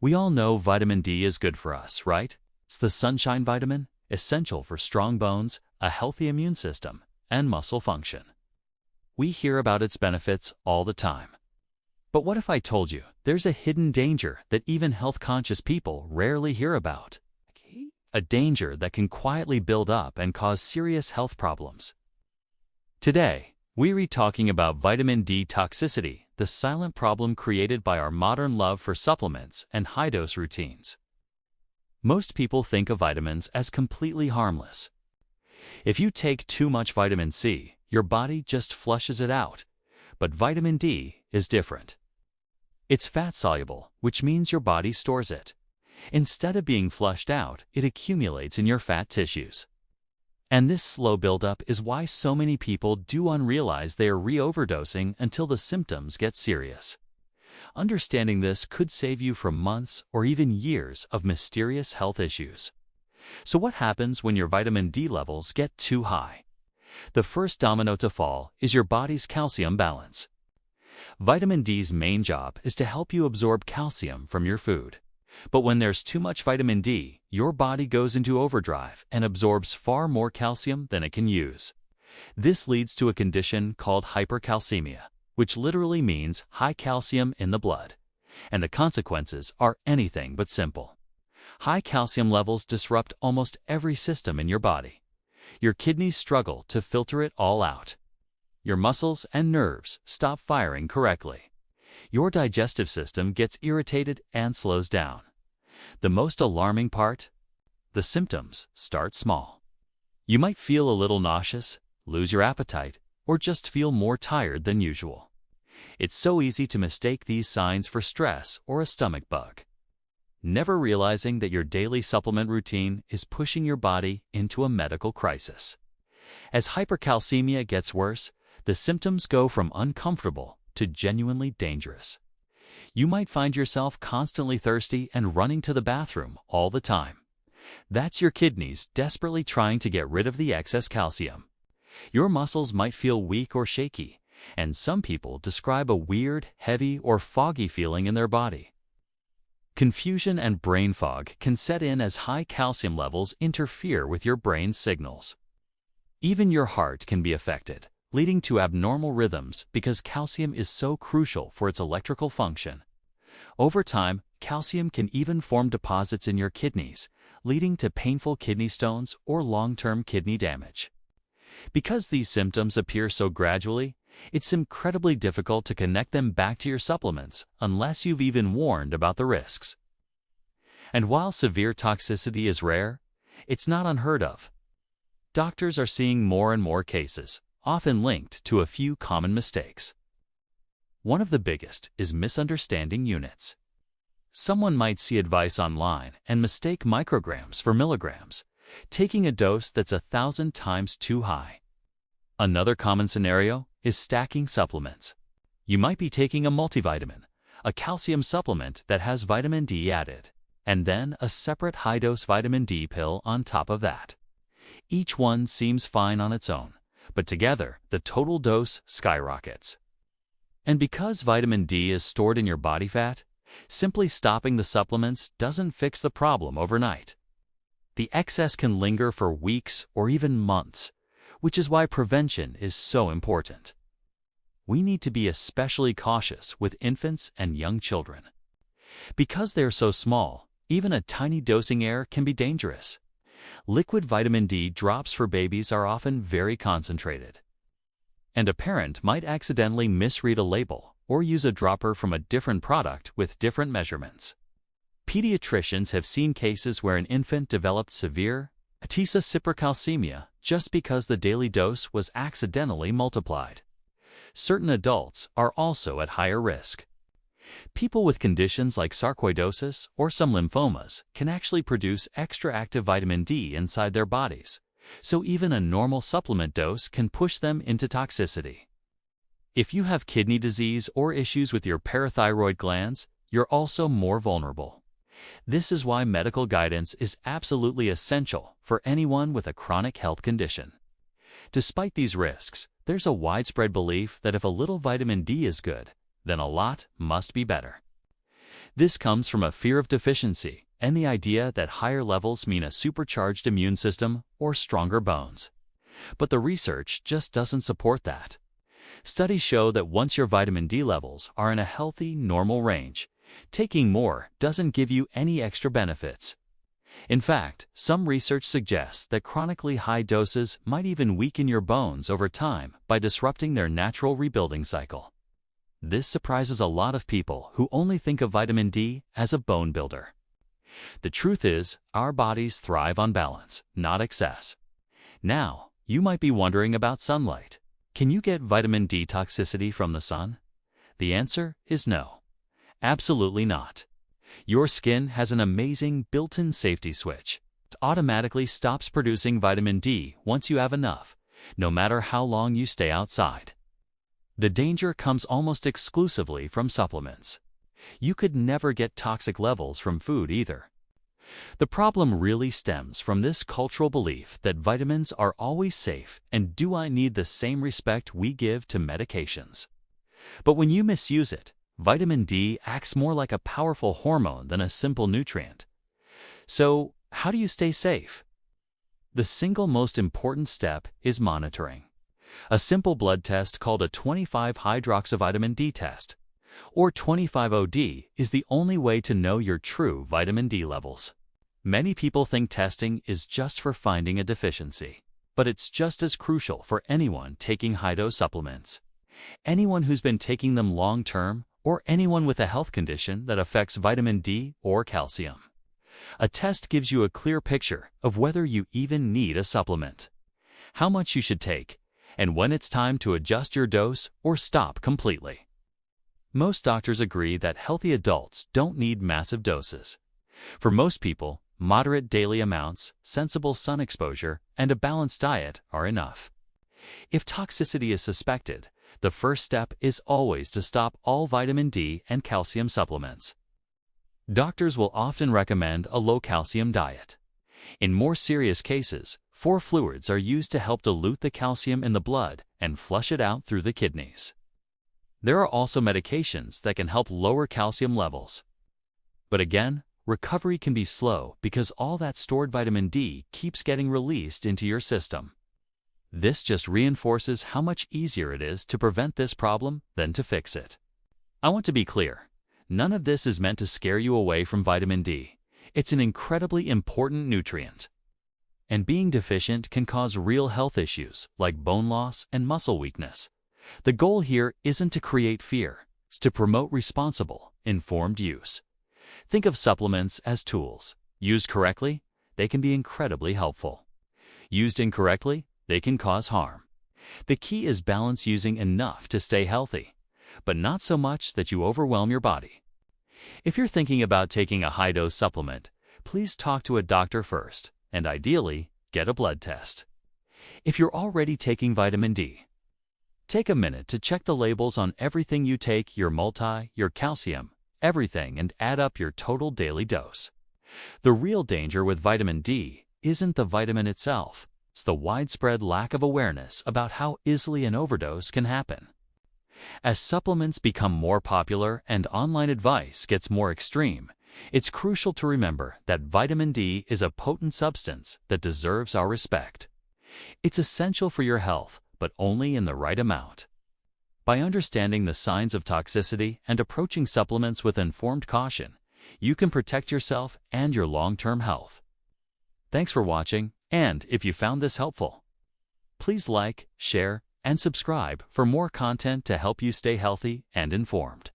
We all know vitamin D is good for us, right? It's the sunshine vitamin, essential for strong bones, a healthy immune system, and muscle function. We hear about its benefits all the time. But what if I told you there's a hidden danger that even health-conscious people rarely hear about? A danger that can quietly build up and cause serious health problems. Today, we're talking about vitamin D toxicity, the silent problem created by our modern love for supplements and high-dose routines. Most people think of vitamins as completely harmless. If you take too much vitamin C, your body just flushes it out. But vitamin D is different. It's fat-soluble, which means your body stores it. Instead of being flushed out, it accumulates in your fat tissues. And this slow buildup is why so many people do unrealize they are re-overdosing until the symptoms get serious. Understanding this could save you from months or even years of mysterious health issues. So what happens when your vitamin D levels get too high? The first domino to fall is your body's calcium balance. Vitamin D's main job is to help you absorb calcium from your food. But when there's too much vitamin D, your body goes into overdrive and absorbs far more calcium than it can use. This leads to a condition called hypercalcemia, which literally means high calcium in the blood. And the consequences are anything but simple. High calcium levels disrupt almost every system in your body. Your kidneys struggle to filter it all out. Your muscles and nerves stop firing correctly. Your digestive system gets irritated and slows down. The most alarming part? The symptoms start small. You might feel a little nauseous, lose your appetite, or just feel more tired than usual. It's so easy to mistake these signs for stress or a stomach bug, never realizing that your daily supplement routine is pushing your body into a medical crisis. As hypercalcemia gets worse, the symptoms go from uncomfortable to genuinely dangerous. You might find yourself constantly thirsty and running to the bathroom all the time. That's your kidneys desperately trying to get rid of the excess calcium. Your muscles might feel weak or shaky, and some people describe a weird, heavy, or foggy feeling in their body. Confusion and brain fog can set in as high calcium levels interfere with your brain's signals. Even your heart can be affected, leading to abnormal rhythms because calcium is so crucial for its electrical function. Over time, calcium can even form deposits in your kidneys, leading to painful kidney stones or long-term kidney damage. Because these symptoms appear so gradually, it's incredibly difficult to connect them back to your supplements unless you've even warned about the risks. And while severe toxicity is rare, it's not unheard of. Doctors are seeing more and more cases, often linked to a few common mistakes. One of the biggest is misunderstanding units. Someone might see advice online and mistake micrograms for milligrams, taking a dose that's 1,000 times too high. Another common scenario is stacking supplements. You might be taking a multivitamin, a calcium supplement that has vitamin D added, and then a separate high-dose vitamin D pill on top of that. Each one seems fine on its own, but together, the total dose skyrockets. And because vitamin D is stored in your body fat, simply stopping the supplements doesn't fix the problem overnight. The excess can linger for weeks or even months, which is why prevention is so important. We need to be especially cautious with infants and young children. Because they're so small, even a tiny dosing error can be dangerous. Liquid vitamin D drops for babies are often very concentrated. And a parent might accidentally misread a label or use a dropper from a different product with different measurements. Pediatricians have seen cases where an infant developed severe hypercalcemia just because the daily dose was accidentally multiplied. Certain adults are also at higher risk. People with conditions like sarcoidosis or some lymphomas can actually produce extra active vitamin D inside their bodies, so even a normal supplement dose can push them into toxicity. If you have kidney disease or issues with your parathyroid glands, you're also more vulnerable. This is why medical guidance is absolutely essential for anyone with a chronic health condition. Despite these risks, there's a widespread belief that if a little vitamin D is good, then a lot must be better. This comes from a fear of deficiency and the idea that higher levels mean a supercharged immune system or stronger bones. But the research just doesn't support that. Studies show that once your vitamin D levels are in a healthy, normal range, taking more doesn't give you any extra benefits. In fact, some research suggests that chronically high doses might even weaken your bones over time by disrupting their natural rebuilding cycle. This surprises a lot of people who only think of vitamin D as a bone builder. The truth is, our bodies thrive on balance, not excess. Now, you might be wondering about sunlight. Can you get vitamin D toxicity from the sun? The answer is no. Absolutely not. Your skin has an amazing built-in safety switch. It automatically stops producing vitamin D once you have enough, no matter how long you stay outside. The danger comes almost exclusively from supplements. You could never get toxic levels from food either. The problem really stems from this cultural belief that vitamins are always safe and do I need the same respect we give to medications. But when you misuse it, vitamin D acts more like a powerful hormone than a simple nutrient. So, how do you stay safe? The single most important step is monitoring. A simple blood test called a 25-hydroxyvitamin D test, or 25-OD, is the only way to know your true vitamin D levels. Many people think testing is just for finding a deficiency, but it's just as crucial for anyone taking high-dose supplements. Anyone who's been taking them long-term, or anyone with a health condition that affects vitamin D or calcium. A test gives you a clear picture of whether you even need a supplement, how much you should take, and when it's time to adjust your dose or stop completely. Most doctors agree that healthy adults don't need massive doses. For most people, moderate daily amounts, sensible sun exposure, and a balanced diet are enough. If toxicity is suspected, the first step is always to stop all vitamin D and calcium supplements. Doctors will often recommend a low-calcium diet. In more serious cases, 4 fluids are used to help dilute the calcium in the blood and flush it out through the kidneys. There are also medications that can help lower calcium levels. But again, recovery can be slow because all that stored vitamin D keeps getting released into your system. This just reinforces how much easier it is to prevent this problem than to fix it. I want to be clear. None of this is meant to scare you away from vitamin D. It's an incredibly important nutrient. And being deficient can cause real health issues like bone loss and muscle weakness. The goal here isn't to create fear. It's to promote responsible, informed use. Think of supplements as tools. Used correctly, they can be incredibly helpful. Used incorrectly, they can cause harm. The key is balance, using enough to stay healthy, but not so much that you overwhelm your body. If you're thinking about taking a high-dose supplement, please talk to a doctor first, and ideally, get a blood test. If you're already taking vitamin D, take a minute to check the labels on everything you take, your multi, your calcium, everything, and add up your total daily dose. The real danger with vitamin D isn't the vitamin itself. It's the widespread lack of awareness about how easily an overdose can happen. As supplements become more popular and online advice gets more extreme, it's crucial to remember that vitamin D is a potent substance that deserves our respect. It's essential for your health, but only in the right amount. By understanding the signs of toxicity and approaching supplements with informed caution, you can protect yourself and your long-term health. Thanks for watching, and if you found this helpful, please like, share, and subscribe for more content to help you stay healthy and informed.